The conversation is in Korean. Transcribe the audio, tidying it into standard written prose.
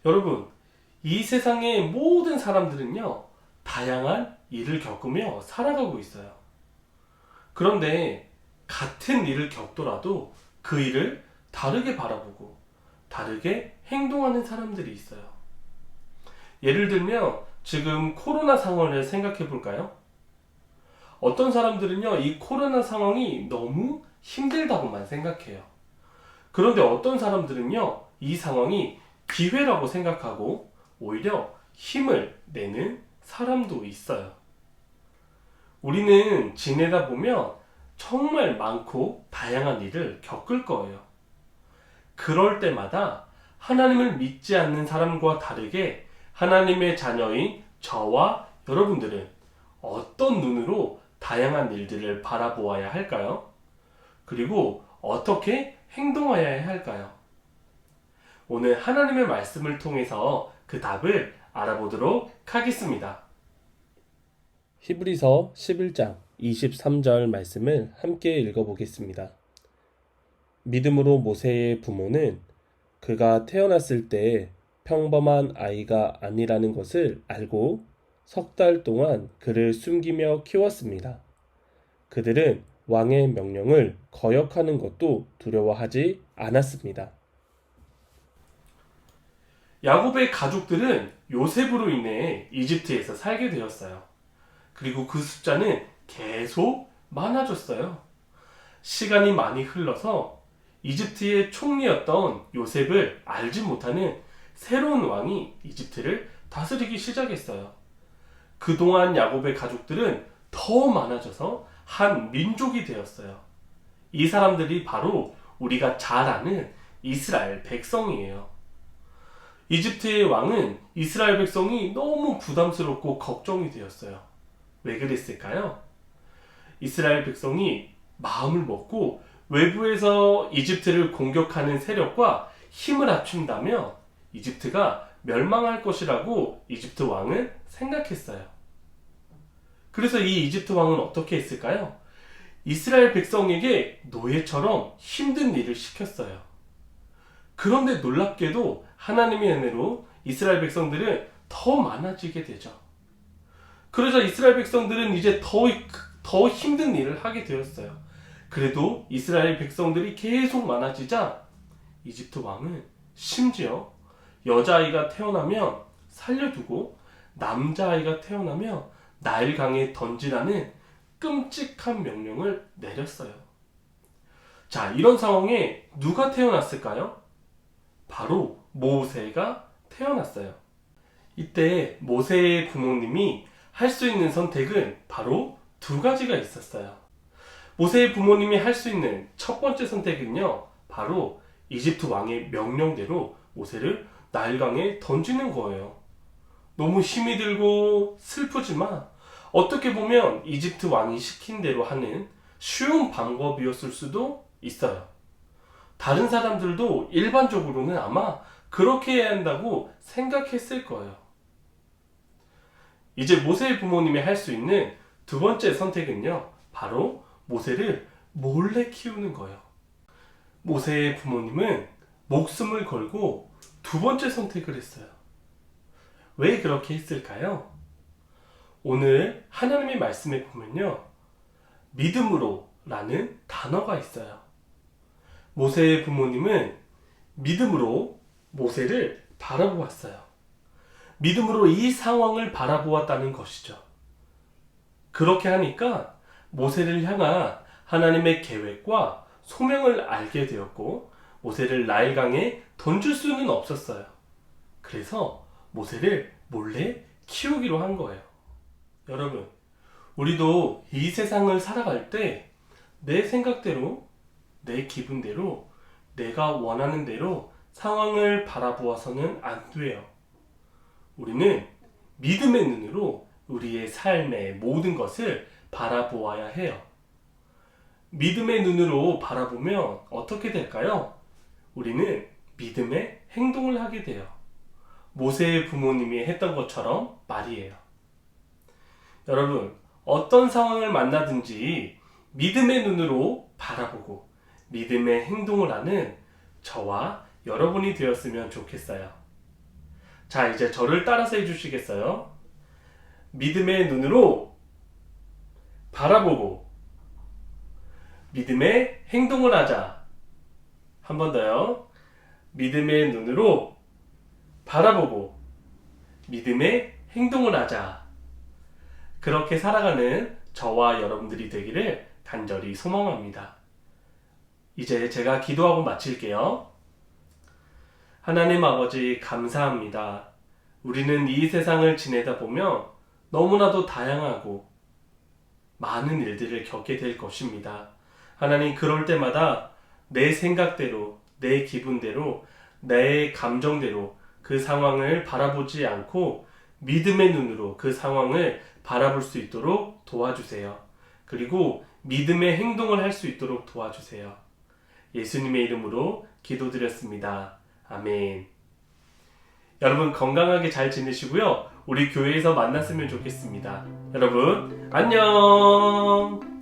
여러분, 이 세상의 모든 사람들은요, 다양한 일을 겪으며 살아가고 있어요. 그런데 같은 일을 겪더라도 그 일을 다르게 바라보고 다르게 행동하는 사람들이 있어요. 예를 들면 지금 코로나 상황을 생각해 볼까요? 어떤 사람들은요, 이 코로나 상황이 너무 힘들다고만 생각해요. 그런데 어떤 사람들은요, 이 상황이 기회라고 생각하고 오히려 힘을 내는 사람도 있어요. 우리는 지내다 보면 정말 많고 다양한 일을 겪을 거예요. 그럴 때마다 하나님을 믿지 않는 사람과 다르게 하나님의 자녀인 저와 여러분들은 어떤 눈으로 다양한 일들을 바라보아야 할까요? 그리고 어떻게 행동하여야 할까요? 오늘 하나님의 말씀을 통해서 그 답을 알아보도록 하겠습니다. 히브리서 11장 23절 말씀을 함께 읽어보겠습니다. 믿음으로 모세의 부모는 그가 태어났을 때 평범한 아이가 아니라는 것을 알고 석 달 동안 그를 숨기며 키웠습니다. 그들은 왕의 명령을 거역하는 것도 두려워하지 않았습니다. 야곱의 가족들은 요셉으로 인해 이집트에서 살게 되었어요. 그리고 그 숫자는 계속 많아졌어요. 시간이 많이 흘러서 이집트의 총리였던 요셉을 알지 못하는 새로운 왕이 이집트를 다스리기 시작했어요. 그동안 야곱의 가족들은 더 많아져서 한 민족이 되었어요. 이 사람들이 바로 우리가 잘 아는 이스라엘 백성이에요. 이집트의 왕은 이스라엘 백성이 너무 부담스럽고 걱정이 되었어요. 왜 그랬을까요? 이스라엘 백성이 마음을 먹고 외부에서 이집트를 공격하는 세력과 힘을 합친다면 이집트가 멸망할 것이라고 이집트 왕은 생각했어요. 그래서 이 이집트 왕은 어떻게 했을까요? 이스라엘 백성에게 노예처럼 힘든 일을 시켰어요. 그런데 놀랍게도 하나님의 은혜로 이스라엘 백성들은 더 많아지게 되죠. 그러자 이스라엘 백성들은 이제 더 힘든 일을 하게 되었어요. 그래도 이스라엘 백성들이 계속 많아지자 이집트 왕은 심지어 여자아이가 태어나면 살려두고 남자아이가 태어나면 나일강에 던지라는 끔찍한 명령을 내렸어요. 자, 이런 상황에 누가 태어났을까요? 바로 모세가 태어났어요. 이때 모세의 부모님이 할 수 있는 선택은 바로 두 가지가 있었어요. 모세의 부모님이 할 수 있는 첫 번째 선택은요, 바로 이집트 왕의 명령대로 모세를 나일강에 던지는 거예요. 너무 힘이 들고 슬프지만 어떻게 보면 이집트 왕이 시킨 대로 하는 쉬운 방법이었을 수도 있어요. 다른 사람들도 일반적으로는 아마 그렇게 해야 한다고 생각했을 거예요. 이제 모세의 부모님이 할 수 있는 두 번째 선택은요, 바로 모세를 몰래 키우는 거예요. 모세의 부모님은 목숨을 걸고 두 번째 선택을 했어요. 왜 그렇게 했을까요? 오늘 하나님의 말씀에 보면요, 믿음으로 라는 단어가 있어요. 모세의 부모님은 믿음으로 모세를 바라보았어요. 믿음으로 이 상황을 바라보았다는 것이죠. 그렇게 하니까 모세를 향한 하나님의 계획과 소명을 알게 되었고 모세를 나일강에 던질 수는 없었어요. 그래서 모세를 몰래 키우기로 한 거예요. 여러분, 우리도 이 세상을 살아갈 때 내 생각대로, 내 기분대로, 내가 원하는 대로 상황을 바라보아서는 안 돼요. 우리는 믿음의 눈으로 우리의 삶의 모든 것을 바라보아야 해요. 믿음의 눈으로 바라보면 어떻게 될까요? 우리는 믿음의 행동을 하게 돼요. 모세의 부모님이 했던 것처럼 말이에요. 여러분, 어떤 상황을 만나든지 믿음의 눈으로 바라보고 믿음의 행동을 하는 저와 여러분이 되었으면 좋겠어요. 자, 이제 저를 따라서 해주시겠어요? 믿음의 눈으로 바라보고 믿음의 행동을 하자. 한 번 더요. 믿음의 눈으로 바라보고 믿음의 행동을 하자. 그렇게 살아가는 저와 여러분들이 되기를 간절히 소망합니다. 이제 제가 기도하고 마칠게요. 하나님 아버지, 감사합니다. 우리는 이 세상을 지내다 보면 너무나도 다양하고 많은 일들을 겪게 될 것입니다. 하나님, 그럴 때마다 내 생각대로, 내 기분대로, 내 감정대로 그 상황을 바라보지 않고 믿음의 눈으로 그 상황을 바라볼 수 있도록 도와주세요. 그리고 믿음의 행동을 할 수 있도록 도와주세요. 예수님의 이름으로 기도드렸습니다. 아멘. 여러분 건강하게 잘 지내시고요. 우리 교회에서 만났으면 좋겠습니다. 여러분 안녕.